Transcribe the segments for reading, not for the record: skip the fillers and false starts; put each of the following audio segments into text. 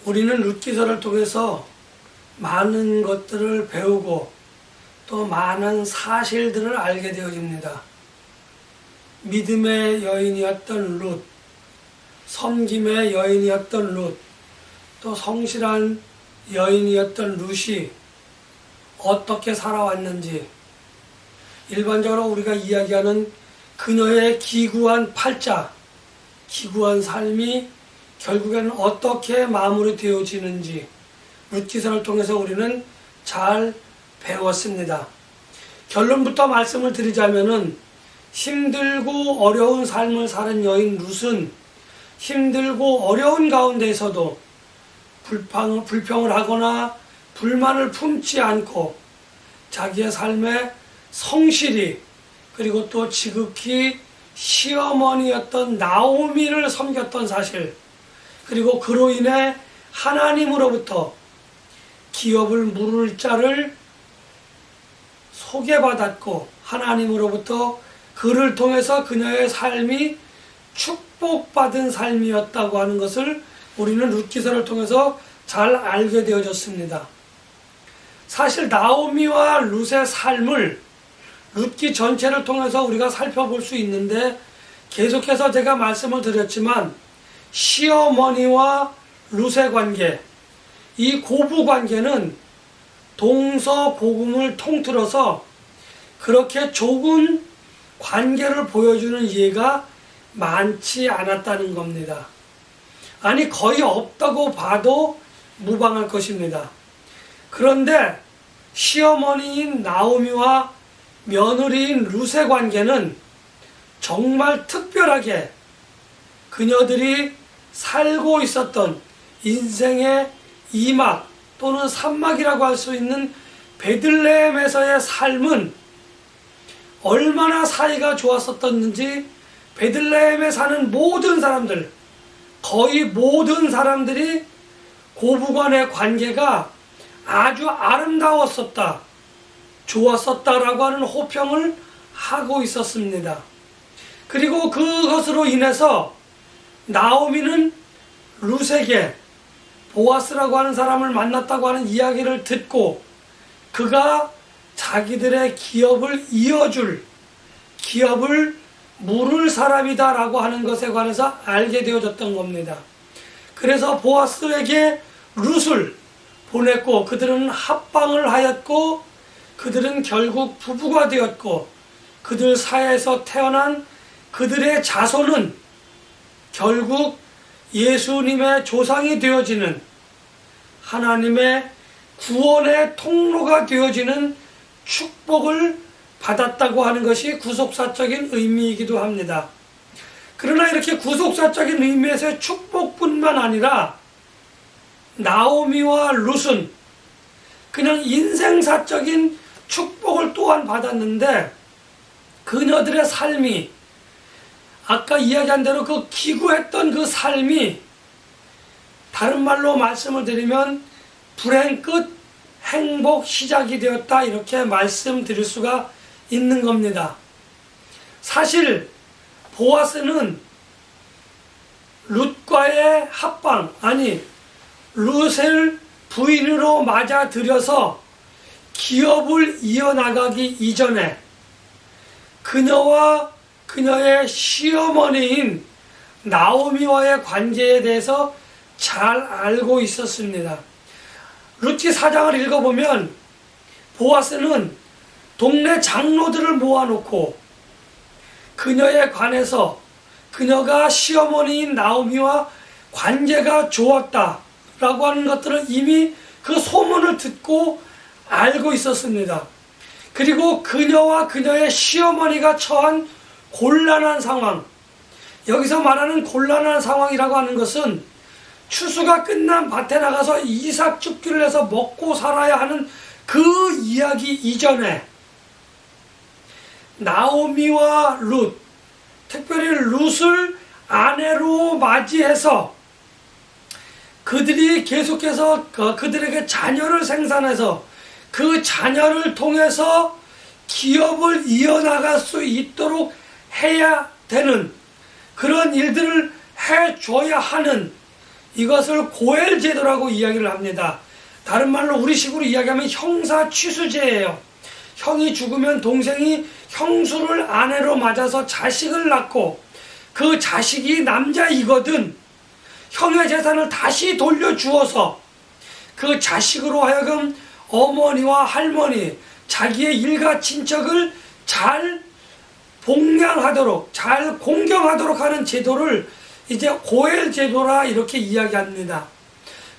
우리는 룻기서를 통해서 많은 것들을 배우고 또 많은 사실들을 알게 되어집니다. 믿음의 여인이었던 룻, 섬김의 여인이었던 룻, 또 성실한 여인이었던 룻이 어떻게 살아왔는지, 일반적으로 우리가 이야기하는 그녀의 기구한 팔자, 기구한 삶이 결국에는 어떻게 마무리되어지는지 룻기서를 통해서 우리는 잘 배웠습니다. 결론부터 말씀을 드리자면은 힘들고 어려운 삶을 사는 여인 룻은 힘들고 어려운 가운데에서도 불평을 하거나 불만을 품지 않고 자기의 삶에 성실히, 그리고 또 지극히 시어머니였던 나오미를 섬겼던 사실, 그리고 그로 인해 하나님으로부터 기업을 물을 자를 소개받았고 하나님으로부터 그를 통해서 그녀의 삶이 축복받은 삶이었다고 하는 것을 우리는 룻기서를 통해서 잘 알게 되어졌습니다. 사실 나오미와 룻의 삶을 룻기 전체를 통해서 우리가 살펴볼 수 있는데, 계속해서 제가 말씀을 드렸지만 시어머니와 룻의 관계, 이 고부 관계는 동서복음을 통틀어서 그렇게 좋은 관계를 보여주는 예가 많지 않았다는 겁니다. 아니, 거의 없다고 봐도 무방할 것입니다. 그런데 시어머니인 나오미와 며느리인 룻의 관계는 정말 특별하게 그녀들이 살고 있었던 인생의 2막 또는 3막이라고 할 수 있는 베들레헴에서의 삶은 얼마나 사이가 좋았었던지 베들레헴에 사는 모든 사람들, 거의 모든 사람들이 고부간의 관계가 아주 아름다웠었다, 좋았었다라고 하는 호평을 하고 있었습니다. 그리고 그것으로 인해서 나오미는 룻에게 보아스라고 하는 사람을 만났다고 하는 이야기를 듣고 그가 자기들의 기업을 이어줄, 기업을 물을 사람이다 라고 하는 것에 관해서 알게 되어졌던 겁니다. 그래서 보아스에게 룻을 보냈고 그들은 합방을 하였고 그들은 결국 부부가 되었고 그들 사이에서 태어난 그들의 자손은 결국 예수님의 조상이 되어지는, 하나님의 구원의 통로가 되어지는 축복을 받았다고 하는 것이 구속사적인 의미이기도 합니다. 그러나 이렇게 구속사적인 의미에서의 축복뿐만 아니라 나오미와 룻은 그냥 인생사적인 축복을 또한 받았는데, 그녀들의 삶이 아까 이야기한 대로 그 기구했던 그 삶이 다른 말로 말씀을 드리면 불행 끝 행복 시작이 되었다, 이렇게 말씀드릴 수가 있는 겁니다. 사실 보아스는 룻과의 합방, 아니 룻을 부인으로 맞아들여서 기업을 이어나가기 이전에 그녀와 그녀의 시어머니인 나오미와의 관계에 대해서 잘 알고 있었습니다. 룻기 4장을 읽어보면 보아스는 동네 장로들을 모아놓고 그녀에 관해서 그녀가 시어머니인 나오미와 관계가 좋았다라고 하는 것들을 이미 그 소문을 듣고 알고 있었습니다. 그리고 그녀와 그녀의 시어머니가 처한 곤란한 상황, 여기서 말하는 곤란한 상황이라고 하는 것은 추수가 끝난 밭에 나가서 이삭 줍기를 해서 먹고 살아야 하는 그 이야기 이전에 나오미와 룻, 특별히 룻을 아내로 맞이해서 그들이 계속해서 그들에게 자녀를 생산해서 그 자녀를 통해서 기업을 이어나갈 수 있도록 해야 되는 그런 일들을 해줘야 하는 이것을 고엘제도라고 이야기를 합니다. 다른 말로 우리식으로 이야기하면 형사취수제예요. 형이 죽으면 동생이 형수를 아내로 맞아서 자식을 낳고 그 자식이 남자이거든 형의 재산을 다시 돌려주어서 그 자식으로 하여금 어머니와 할머니, 자기의 일가 친척을 잘 복양하도록, 잘 공경하도록 하는 제도를 이제 고엘 제도라 이렇게 이야기합니다.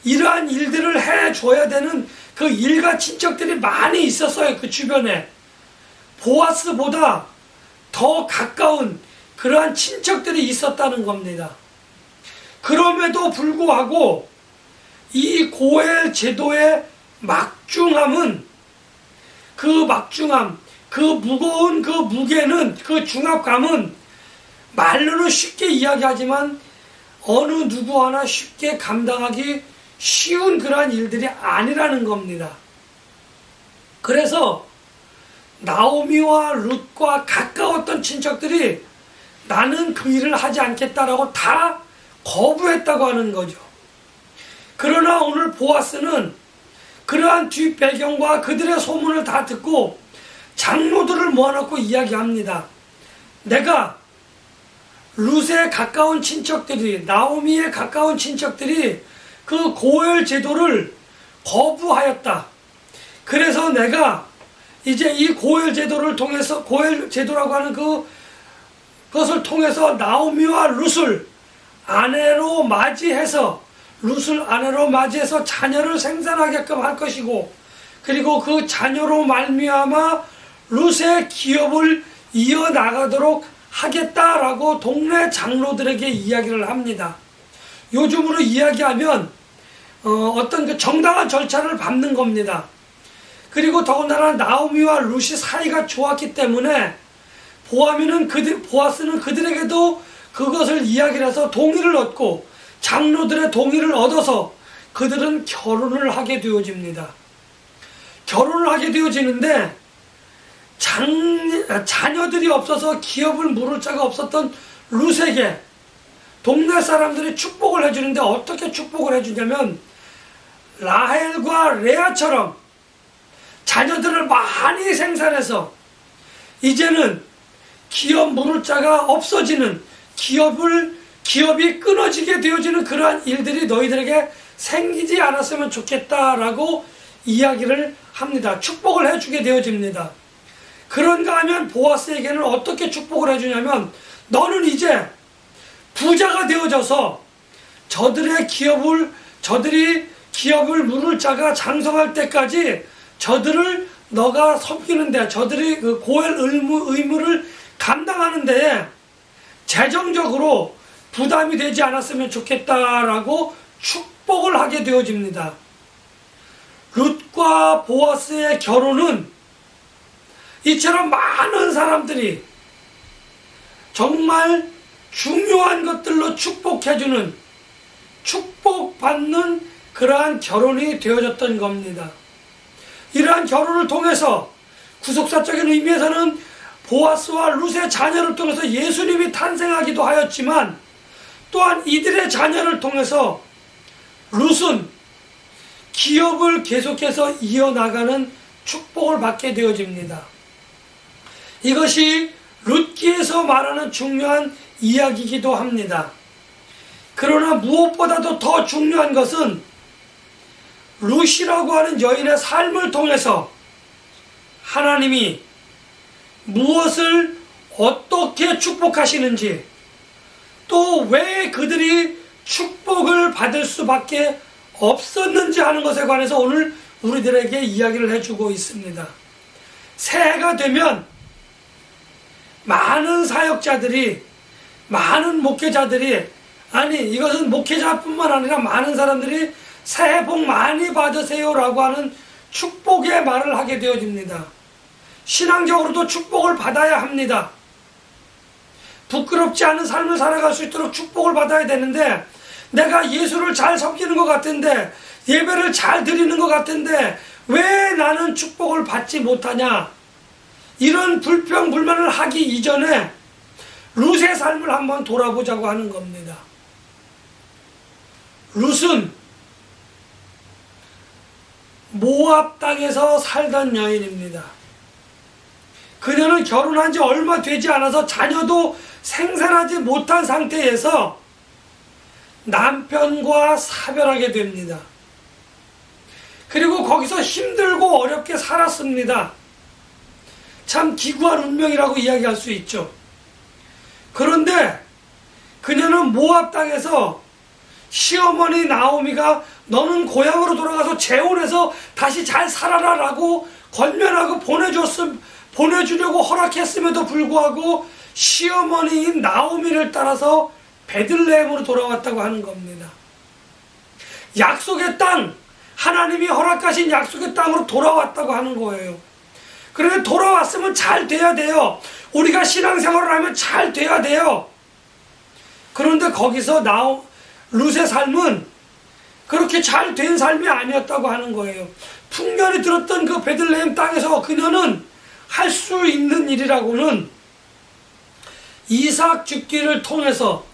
이러한 일들을 해줘야 되는 그 일가 친척들이 많이 있었어요. 그 주변에. 보아스보다 더 가까운 그러한 친척들이 있었다는 겁니다. 그럼에도 불구하고 이 고엘 제도의 막중함은 그 막중함, 그 무거운 그 무게는, 그 중압감은 말로는 쉽게 이야기하지만 어느 누구 하나 쉽게 감당하기 쉬운 그러한 일들이 아니라는 겁니다. 그래서 나오미와 룻과 가까웠던 친척들이 나는 그 일을 하지 않겠다라고 다 거부했다고 하는 거죠. 그러나 오늘 보아스는 그러한 뒷배경과 그들의 소문을 다 듣고 장로들을 모아놓고 이야기합니다. 내가 룻에 가까운 친척들이, 나오미에 가까운 친척들이 그 고엘 제도를 거부하였다. 그래서 내가 이제 이 고엘 제도를 통해서, 고엘 제도라고 하는 그것을 통해서 나오미와 룻을 아내로 맞이해서, 룻을 아내로 맞이해서 자녀를 생산하게끔 할 것이고, 그리고 그 자녀로 말미암아 룻의 기업을 이어나가도록 하겠다라고 동네 장로들에게 이야기를 합니다. 요즘으로 이야기하면 어떤 그 정당한 절차를 밟는 겁니다. 그리고 더군다나 나오미와 룻이 사이가 좋았기 때문에 보아스는 그들에게도 그것을 이야기를 해서 동의를 얻고 장로들의 동의를 얻어서 그들은 결혼을 하게 되어집니다. 결혼을 하게 되어지는데 자녀들이 없어서 기업을 물을 자가 없었던 룻에게 동네 사람들이 축복을 해주는데 어떻게 축복을 해주냐면 라헬과 레아처럼 자녀들을 많이 생산해서 이제는 기업 물을 자가 없어지는, 기업이 끊어지게 되어지는 그러한 일들이 너희들에게 생기지 않았으면 좋겠다라고 이야기를 합니다. 축복을 해주게 되어집니다. 그런가 하면 보아스에게는 어떻게 축복을 해주냐면 너는 이제 부자가 되어져서 저들이 기업을 물을 자가 장성할 때까지 저들을 너가 섬기는데, 저들이 그 고엘 의무를 감당하는 데에 재정적으로 부담이 되지 않았으면 좋겠다라고 축복을 하게 되어집니다. 룻과 보아스의 결혼은 이처럼 많은 사람들이 정말 중요한 것들로 축복해주는, 축복받는 그러한 결혼이 되어졌던 겁니다. 이러한 결혼을 통해서 구속사적인 의미에서는 보아스와 룻의 자녀를 통해서 예수님이 탄생하기도 하였지만 또한 이들의 자녀를 통해서 룻은 기업을 계속해서 이어나가는 축복을 받게 되어집니다. 이것이 룻기에서 말하는 중요한 이야기이기도 합니다. 그러나 무엇보다도 더 중요한 것은 룻이라고 하는 여인의 삶을 통해서 하나님이 무엇을 어떻게 축복하시는지, 또 왜 그들이 축복을 받을 수밖에 없었는지 하는 것에 관해서 오늘 우리들에게 이야기를 해주고 있습니다. 새해가 되면 많은 사역자들이, 많은 목회자들이, 아니 이것은 목회자뿐만 아니라 많은 사람들이 새해 복 많이 받으세요 라고 하는 축복의 말을 하게 되어집니다. 신앙적으로도 축복을 받아야 합니다. 부끄럽지 않은 삶을 살아갈 수 있도록 축복을 받아야 되는데, 내가 예수를 잘 섬기는 것 같은데, 예배를 잘 드리는 것 같은데 왜 나는 축복을 받지 못하냐, 이런 불평불만을 하기 이전에 룻의 삶을 한번 돌아보자고 하는 겁니다. 룻은 모압 땅에서 살던 여인입니다. 그녀는 결혼한 지 얼마 되지 않아서 자녀도 생산하지 못한 상태에서 남편과 사별하게 됩니다. 그리고 거기서 힘들고 어렵게 살았습니다. 참 기구한 운명이라고 이야기할 수 있죠. 그런데 그녀는 모압 땅에서 시어머니 나오미가 너는 고향으로 돌아가서 재혼해서 다시 잘 살아라 라고 권면하고 보내주려고 허락했음에도 불구하고 시어머니인 나오미를 따라서 베들레헴으로 돌아왔다고 하는 겁니다. 약속의 땅, 하나님이 허락하신 약속의 땅으로 돌아왔다고 하는 거예요. 그런데 돌아왔으면 잘 돼야 돼요. 우리가 신앙생활을 하면 잘 돼야 돼요. 그런데 거기서 룻의 삶은 그렇게 잘 된 삶이 아니었다고 하는 거예요. 풍년이 들었던 그 베들레헴 땅에서 그녀는 할 수 있는 일이라고는 이삭 줍기를 통해서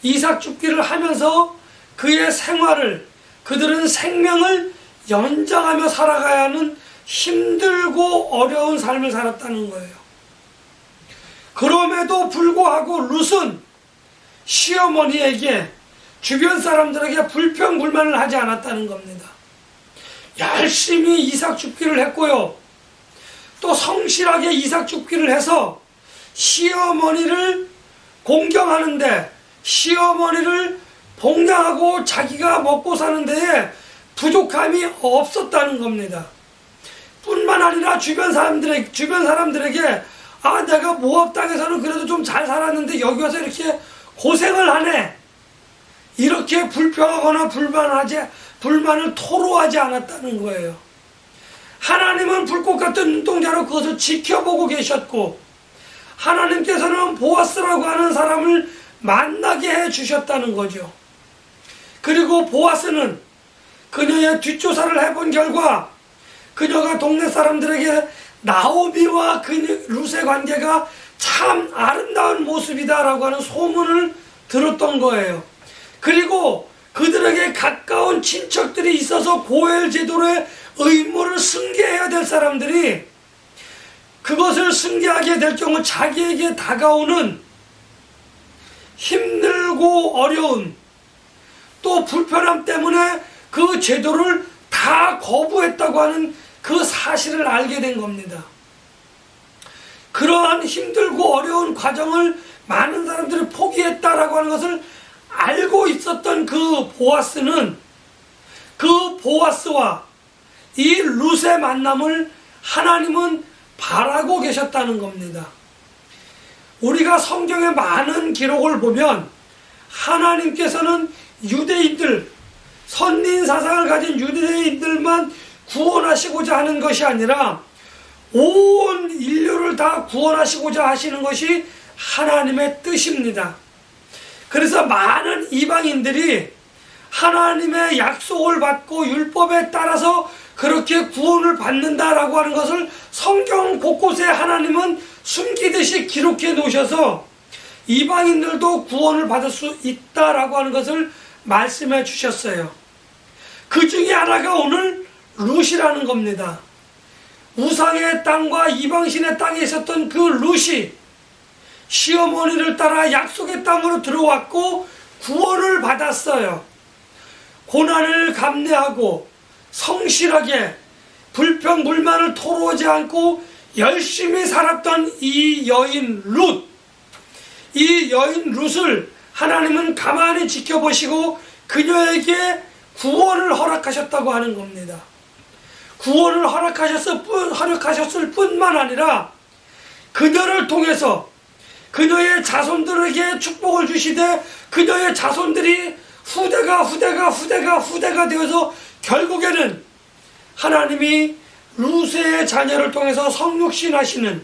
이삭 줍기를 하면서 그의 생활을, 그들은 생명을 연장하며 살아가야 하는 힘들고 어려운 삶을 살았다는 거예요. 그럼에도 불구하고 룻은 시어머니에게, 주변 사람들에게 불평불만을 하지 않았다는 겁니다. 열심히 이삭 줍기를 했고요. 또 성실하게 이삭 줍기를 해서 시어머니를 공경하는데, 시어머니를 봉양하고 자기가 먹고 사는 데에 부족함이 없었다는 겁니다. 뿐만 아니라 주변 사람들에게 아, 내가 모압 땅에서는 그래도 좀 잘 살았는데 여기 와서 이렇게 고생을 하네, 이렇게 불평하거나 불만을 토로하지 않았다는 거예요. 하나님은 불꽃 같은 눈동자로 그것을 지켜보고 계셨고, 하나님께서는 보아스라고 하는 사람을 만나게 해 주셨다는 거죠. 그리고 보아스는 그녀의 뒷조사를 해본 결과 그녀가 동네 사람들에게 나오미와 룻의 관계가 참 아름다운 모습이다라고 하는 소문을 들었던 거예요. 그리고 그들에게 가까운 친척들이 있어서 고엘 제도의 의무를 승계해야 될 사람들이 그것을 승계하게 될 경우 자기에게 다가오는 힘들고 어려운 또 불편함 때문에 그 제도를 다 거부했다고 하는 그 사실을 알게 된 겁니다. 그러한 힘들고 어려운 과정을 많은 사람들이 포기했다라고 하는 것을 알고 있었던 그 보아스는, 그 보아스와 이 룻의 만남을 하나님은 바라고 계셨다는 겁니다. 우리가 성경의 많은 기록을 보면 하나님께서는 유대인들, 선린 사상을 가진 유대인들만 구원하시고자 하는 것이 아니라 온 인류를 다 구원하시고자 하시는 것이 하나님의 뜻입니다. 그래서 많은 이방인들이 하나님의 약속을 받고 율법에 따라서 그렇게 구원을 받는다라고 하는 것을 성경 곳곳에 하나님은 숨기듯이 기록해 놓으셔서 이방인들도 구원을 받을 수 있다라고 하는 것을 말씀해 주셨어요. 그 중에 하나가 오늘 룻이라는 겁니다. 우상의 땅과 이방신의 땅에 있었던 그 룻이 시어머니를 따라 약속의 땅으로 들어왔고 구원을 받았어요. 고난을 감내하고 성실하게 불평불만을 토로하지 않고 열심히 살았던 이 여인 룻, 이 여인 룻을 하나님은 가만히 지켜보시고 그녀에게 구원을 허락하셨다고 하는 겁니다. 구원을 허락하셨을 뿐만 아니라 그녀를 통해서 그녀의 자손들에게 축복을 주시되 그녀의 자손들이 후대가 되어서 결국에는 하나님이 룻의 자녀를 통해서 성육신하시는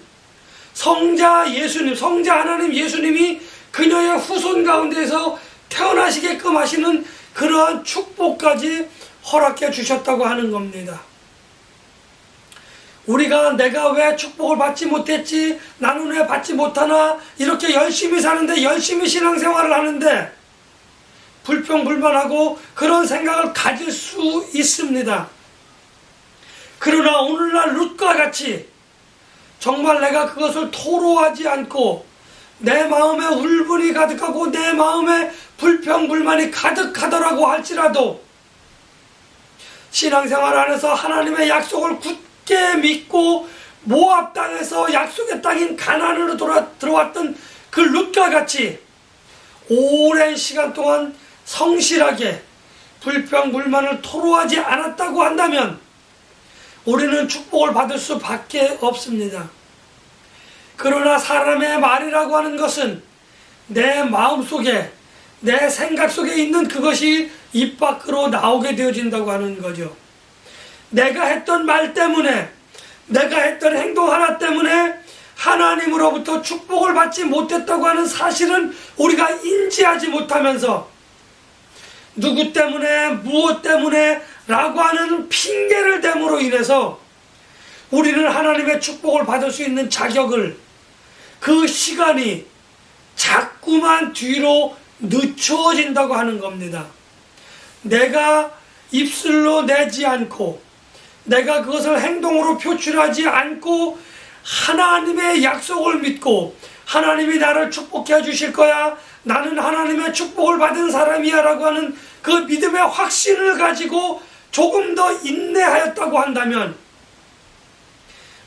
성자 예수님, 성자 하나님 예수님이 그녀의 후손 가운데에서 태어나시게끔 하시는 그러한 축복까지 허락해 주셨다고 하는 겁니다. 우리가 내가 왜 축복을 받지 못했지, 나는 왜 받지 못하나, 이렇게 열심히 사는데, 열심히 신앙생활을 하는데 불평불만하고 그런 생각을 가질 수 있습니다. 그러나 오늘날 룻과 같이 정말 내가 그것을 토로하지 않고 내 마음에 울분이 가득하고 내 마음에 불평불만이 가득하더라고 할지라도 신앙생활 안에서 하나님의 약속을 굳게 믿고 모압 땅에서 약속의 땅인 가나안으로 들어왔던 그 룻과 같이 오랜 시간 동안 성실하게 불평불만을 토로하지 않았다고 한다면 우리는 축복을 받을 수밖에 없습니다. 그러나 사람의 말이라고 하는 것은 내 마음속에 내 생각 속에 있는 그것이 입 밖으로 나오게 되어진다고 하는 거죠. 내가 했던 말 때문에 내가 했던 행동 하나 때문에 하나님으로부터 축복을 받지 못했다고 하는 사실은 우리가 인지하지 못하면서 누구 때문에 무엇 때문에 라고 하는 핑계를 댐으로 인해서 우리는 하나님의 축복을 받을 수 있는 자격을 그 시간이 자꾸만 뒤로 늦춰진다고 하는 겁니다. 내가 입술로 내지 않고 내가 그것을 행동으로 표출하지 않고 하나님의 약속을 믿고 하나님이 나를 축복해 주실 거야, 나는 하나님의 축복을 받은 사람이야 라고 하는 그 믿음의 확신을 가지고 조금 더 인내하였다고 한다면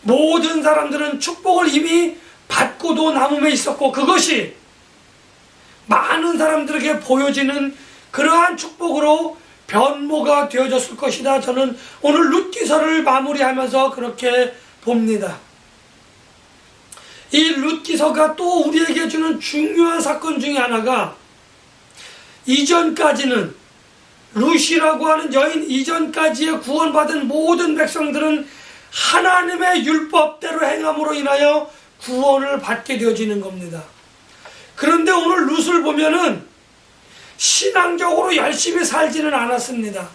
모든 사람들은 축복을 이미 받고도 남음에 있었고 그것이 많은 사람들에게 보여지는 그러한 축복으로 변모가 되어졌을 것이다. 저는 오늘 룻기서를 마무리하면서 그렇게 봅니다. 이 룻기서가 또 우리에게 주는 중요한 사건 중에 하나가 이전까지는 룻이라고 하는 여인 이전까지의 구원받은 모든 백성들은 하나님의 율법대로 행함으로 인하여 구원을 받게 되어지는 겁니다. 그런데 오늘 룻을 보면은 신앙적으로 열심히 살지는 않았습니다.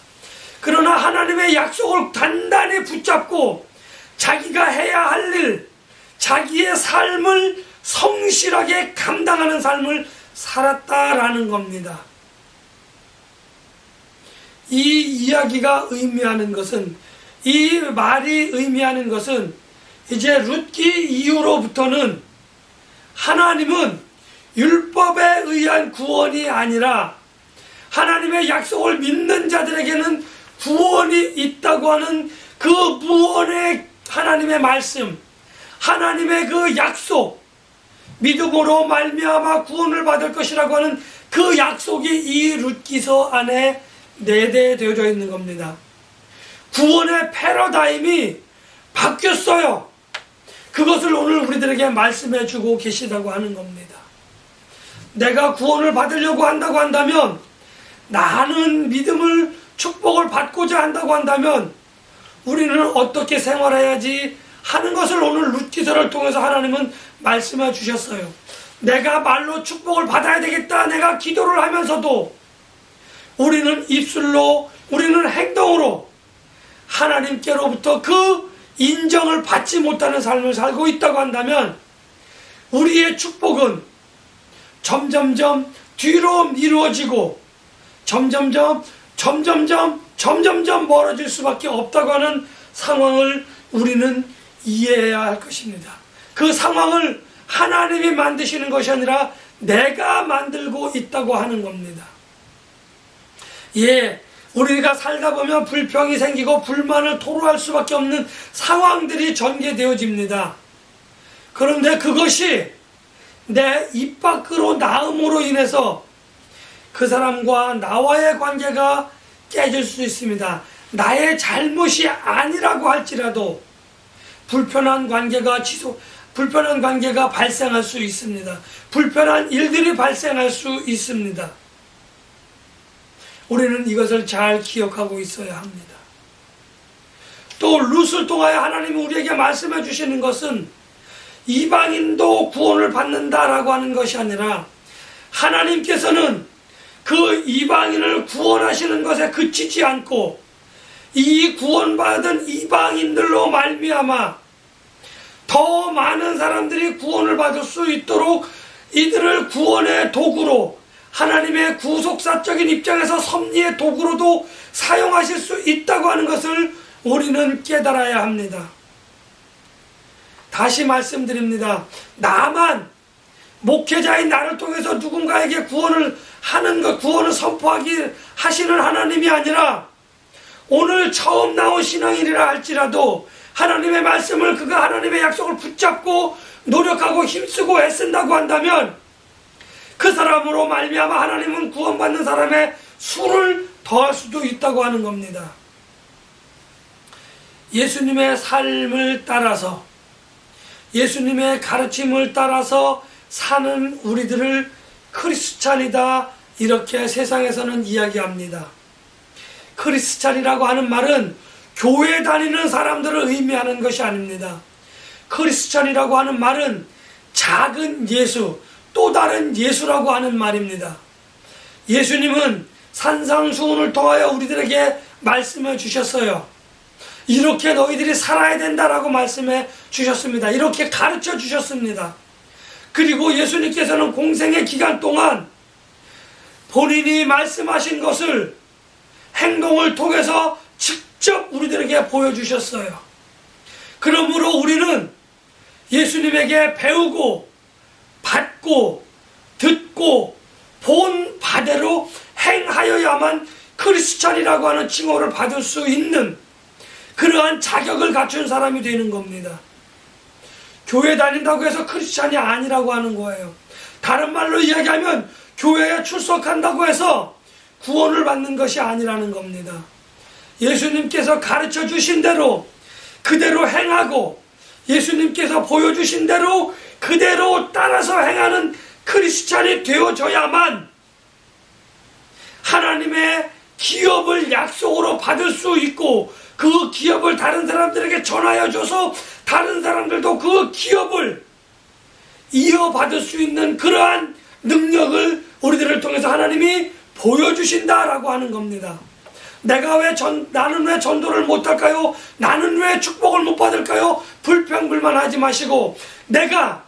그러나 하나님의 약속을 단단히 붙잡고 자기가 해야 할 일, 자기의 삶을 성실하게 감당하는 삶을 살았다라는 겁니다. 이 이야기가 의미하는 것은, 이 말이 의미하는 것은 이제 룻기 이후로부터는 하나님은 율법에 의한 구원이 아니라 하나님의 약속을 믿는 자들에게는 구원이 있다고 하는 그 무언의 하나님의 말씀, 하나님의 그 약속, 믿음으로 말미암아 구원을 받을 것이라고 하는 그 약속이 이 룻기서 안에 내재되어져 있는 겁니다. 구원의 패러다임이 바뀌었어요. 그것을 오늘 우리들에게 말씀해 주고 계시다고 하는 겁니다. 내가 구원을 받으려고 한다고 한다면, 나는 믿음을 축복을 받고자 한다고 한다면 우리는 어떻게 생활해야지 하는 것을 오늘 룻기서를 통해서 하나님은 말씀해 주셨어요. 내가 말로 축복을 받아야 되겠다, 내가 기도를 하면서도 우리는 입술로, 우리는 행동으로 하나님께로부터 그 인정을 받지 못하는 삶을 살고 있다고 한다면 우리의 축복은 점점점 뒤로 미루어지고 점점점 멀어질 수밖에 없다고 하는 상황을 우리는 이해해야 할 것입니다. 그 상황을 하나님이 만드시는 것이 아니라 내가 만들고 있다고 하는 겁니다. 예, 우리가 살다 보면 불평이 생기고 불만을 토로할 수밖에 없는 상황들이 전개되어집니다. 그런데 그것이 내 입 밖으로 나옴으로 인해서 그 사람과 나와의 관계가 깨질 수 있습니다. 나의 잘못이 아니라고 할지라도 불편한 관계가 발생할 수 있습니다. 불편한 일들이 발생할 수 있습니다. 우리는 이것을 잘 기억하고 있어야 합니다. 또 룻을 통하여 하나님이 우리에게 말씀해 주시는 것은 이방인도 구원을 받는다라고 하는 것이 아니라 하나님께서는 그 이방인을 구원하시는 것에 그치지 않고 이 구원받은 이방인들로 말미암아 더 많은 사람들이 구원을 받을 수 있도록 이들을 구원의 도구로, 하나님의 구속사적인 입장에서 섭리의 도구로도 사용하실 수 있다고 하는 것을 우리는 깨달아야 합니다. 다시 말씀드립니다. 나만 목회자인 나를 통해서 누군가에게 구원을 하는 것, 구원을 선포하기 하시는 하나님이 아니라 오늘 처음 나온 신앙인이라 할지라도 하나님의 말씀을, 그가 하나님의 약속을 붙잡고 노력하고 힘쓰고 애쓴다고 한다면 그 사람으로 말미암아 하나님은 구원받는 사람의 수를 더할 수도 있다고 하는 겁니다. 예수님의 삶을 따라서, 예수님의 가르침을 따라서 사는 우리들을 크리스찬이다, 이렇게 세상에서는 이야기합니다. 크리스찬이라고 하는 말은 교회 다니는 사람들을 의미하는 것이 아닙니다. 크리스찬이라고 하는 말은 작은 예수, 또 다른 예수라고 하는 말입니다. 예수님은 산상수훈을 통하여 우리들에게 말씀해 주셨어요. 이렇게 너희들이 살아야 된다라고 말씀해 주셨습니다. 이렇게 가르쳐 주셨습니다. 그리고 예수님께서는 공생의 기간 동안 본인이 말씀하신 것을 행동을 통해서 직접 우리들에게 보여주셨어요. 그러므로 우리는 예수님에게 배우고 받고 듣고 본 바대로 행하여야만 크리스찬이라고 하는 칭호를 받을 수 있는 그러한 자격을 갖춘 사람이 되는 겁니다. 교회 다닌다고 해서 크리스찬이 아니라고 하는 거예요. 다른 말로 이야기하면 교회에 출석한다고 해서 구원을 받는 것이 아니라는 겁니다. 예수님께서 가르쳐 주신 대로 그대로 행하고 예수님께서 보여주신 대로 그대로 따라서 행하는 크리스찬이 되어져야만 하나님의 기업을 약속으로 받을 수 있고 그 기업을 다른 사람들에게 전하여 줘서 다른 사람들도 그 기업을 이어받을 수 있는 그러한 능력을 우리들을 통해서 하나님이 보여주신다라고 하는 겁니다. 나는 왜 전도를 못할까요? 나는 왜 축복을 못 받을까요? 불평불만하지 마시고 내가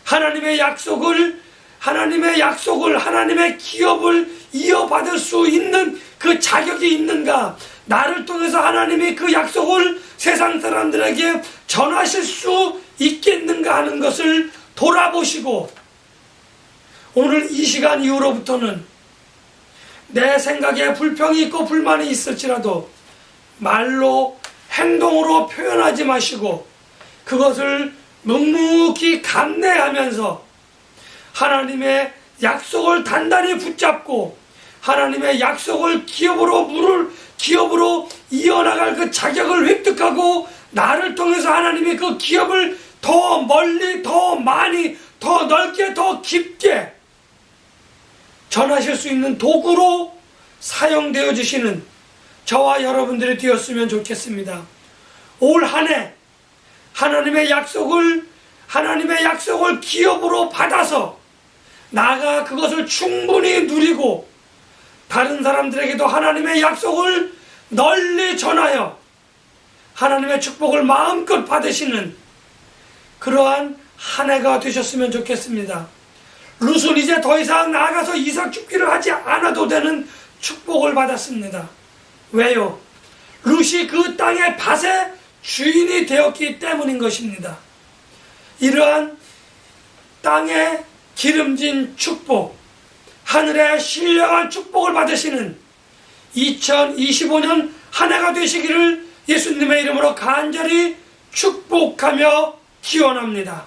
하나님의 약속을 하나님의 기업을 이어받을 수 있는 그 자격이 있는가? 나를 통해서 하나님이 그 약속을 세상 사람들에게 전하실 수 있겠는가 하는 것을 돌아보시고 오늘 이 시간 이후로부터는 내 생각에 불평이 있고 불만이 있을지라도 말로 행동으로 표현하지 마시고 그것을 묵묵히 감내하면서 하나님의 약속을 단단히 붙잡고 하나님의 약속을 기업으로 이어나갈 그 자격을 획득하고 나를 통해서 하나님이 그 기업을 더 멀리 더 많이 더 넓게 더 깊게 전하실 수 있는 도구로 사용되어 주시는 저와 여러분들이 되었으면 좋겠습니다. 올 한 해 하나님의 약속을 기업으로 받아서 나가 그것을 충분히 누리고 다른 사람들에게도 하나님의 약속을 널리 전하여 하나님의 축복을 마음껏 받으시는 그러한 한 해가 되셨으면 좋겠습니다. 룻은 이제 더 이상 나아가서 이삭 죽기를 하지 않아도 되는 축복을 받았습니다. 왜요? 룻이 그 땅의 밭의 주인이 되었기 때문인 것입니다. 이러한 땅의 기름진 축복, 하늘의 신령한 축복을 받으시는 2025년 한 해가 되시기를 예수님의 이름으로 간절히 축복하며 기원합니다.